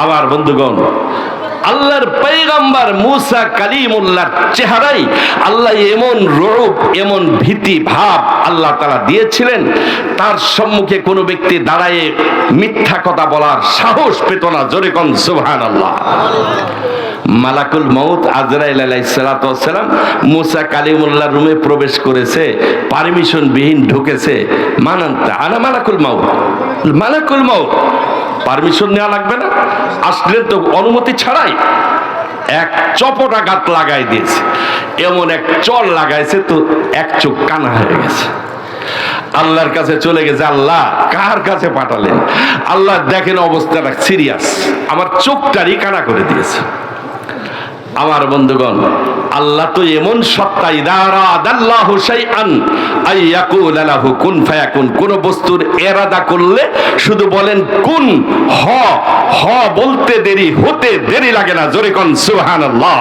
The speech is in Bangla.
আমার বন্ধুগণ, আল্লাহর পয়গম্বর মুসা কালিমুল্লাহর চেহারায় আল্লাহ এমন রূপ, এমন ভীতি ভাব আল্লাহ তাআলা দিয়েছিলেন, তার সম্মুখে কোনো ব্যক্তি দাঁড়ায় মিথ্যা কথা বলার সাহস পেত না। জোরে কোন সুবহানাল্লাহ। মালাকুল মউত আজরাইল আলাইহিস সালাতু ওয়াস সালাম মুসা কালিমুল্লাহর রুমে প্রবেশ করেছে, পারমিশন বিহীন ঢুকেছে। মানান্তা আনা মালাকুল মউত, মালাকুল মউত, পারমিশন নেওয়া লাগবে না, আসলেন তো অনুমতি ছাড়াই। এক চপটাঘাত লাগাই দিয়েছে, এমন এক চল লাগাইছে তো এক চোখ কানা হয়ে গেছে। আল্লাহর কাছে চলে গেছে, আল্লাহ কার কাছে পাঠালেন? আল্লাহ দেখেন অবস্থাটা সিরিয়াস, আমার চোখটারই কানা করে দিয়েছে। আমার বন্ধুগণ, আল্লাহ তো এমন সত্তা, ইদারা আদাল্লাহু শাইআন আইয়াকুলা লাহু কুন ফায়াকুন। কোন বস্তুর ইরাদা করলে শুধু বলেন কুন, হ, হ বলতে দেরি, হতে দেরি লাগে না। জোরে কোন সুবহানাল্লাহ।